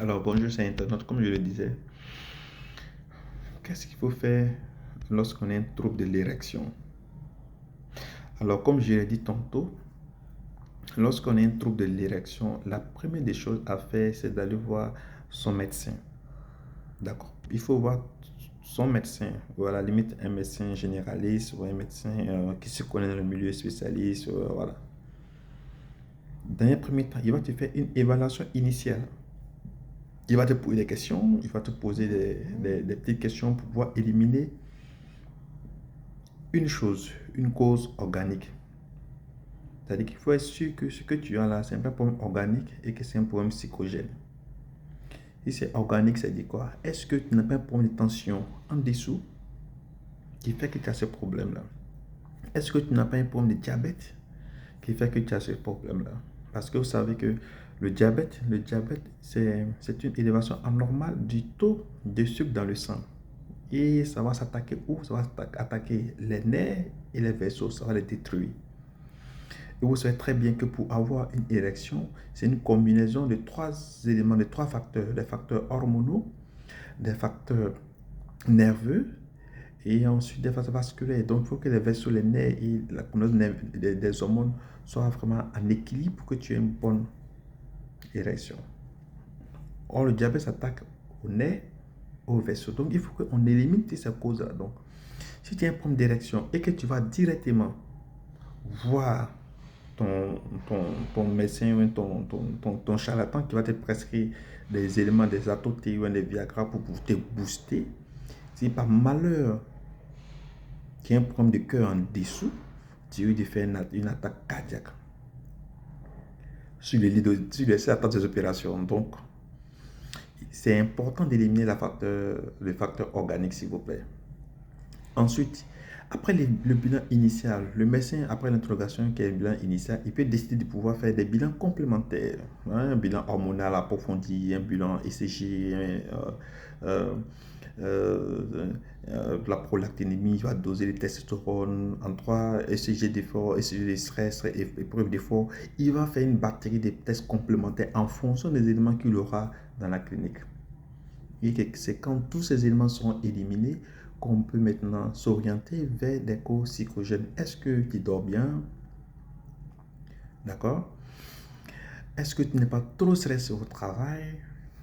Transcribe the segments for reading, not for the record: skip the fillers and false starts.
Alors, bonjour, c'est Internet, comme je le disais. Qu'est-ce qu'il faut faire lorsqu'on a un trouble de l'érection? Alors, comme je l'ai dit tantôt, lorsqu'on a un trouble de l'érection, la première des choses à faire, c'est d'aller voir son médecin. D'accord? Il faut voir son médecin, ou à la limite un médecin généraliste ou un médecin qui se connaît dans le milieu spécialiste. Voilà. Dans un premier temps, il va te faire une évaluation initiale. Il va te poser des questions, il va te poser des petites questions pour pouvoir éliminer une chose, une cause organique. C'est-à-dire qu'il faut être sûr que ce que tu as là, c'est un problème organique et que c'est un problème psychogène. Si c'est organique, ça dit quoi? Est-ce que tu n'as pas un problème de tension en dessous qui fait que tu as ce problème-là? Est-ce que tu n'as pas un problème de diabète qui fait que tu as ce problème-là? Parce que vous savez que le diabète, c'est une élévation anormale du taux de sucre dans le sang. Et ça va s'attaquer où? Ça va attaquer les nerfs et les vaisseaux, ça va les détruire. Et vous savez très bien que pour avoir une érection, c'est une combinaison de trois éléments, de trois facteurs. Des facteurs hormonaux, des facteurs nerveux et ensuite des facteurs vasculaires. Donc, il faut que les vaisseaux, les nerfs et la combinaison des hormones soient vraiment en équilibre pour que tu aies une bonne érection. Or, le diabète s'attaque aux nerfs, aux vaisseaux. Donc, il faut qu'on élimine toutes ces causes-là. Donc, si tu as un problème d'érection et que tu vas directement voir ton, ton médecin ou ton charlatan qui va te prescrire des éléments, des ATOT ou des Viagra pour te booster, si par malheur tu as un problème de cœur en dessous, tu risques de faire une attaque cardiaque sur l'attente des opérations. Donc, c'est important d'éliminer le facteur organique, s'il vous plaît. Ensuite, après le bilan initial, le médecin, après l'interrogation qui est le bilan initial, il peut décider de pouvoir faire des bilans complémentaires. Un bilan hormonal approfondi, un bilan ECG, euh, euh, la prolactinémie, il va doser les testostérone en 3 ECG d'effort, ECG de stress, épreuve d'effort. Il va faire une batterie de tests complémentaires en fonction des éléments qu'il aura dans la clinique. Et c'est quand tous ces éléments seront éliminés qu'on peut maintenant s'orienter vers des causes psychogènes. Est-ce que tu dors bien? D'accord? Est-ce que tu n'es pas trop stressé au travail?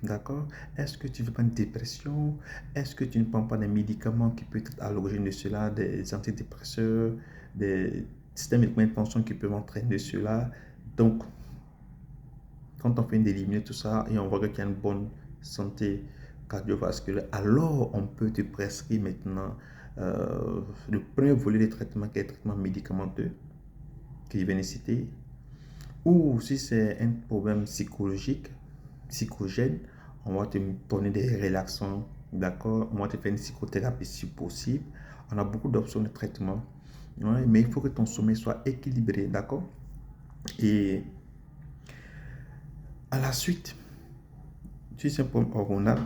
D'accord? Est-ce que tu ne fais pas une dépression? Est-ce que tu ne prends pas des médicaments qui peuvent être à l'origine de cela, des antidépresseurs, des systèmes de tension qui peuvent entraîner cela? Donc, quand on fait d'éliminer tout ça et on voit qu'il y a une bonne santé cardiovasculaire, alors on peut te prescrire maintenant le premier volet des traitements qui est le traitement médicamenteux que je viens de citer. Ou si c'est un problème psychologique, psychogène, on va te donner des relaxants, d'accord? On va te faire une psychothérapie si possible. On a beaucoup d'options de traitement, ouais, mais il faut que ton sommeil soit équilibré, d'accord? Et à la suite, si c'est un problème hormonal,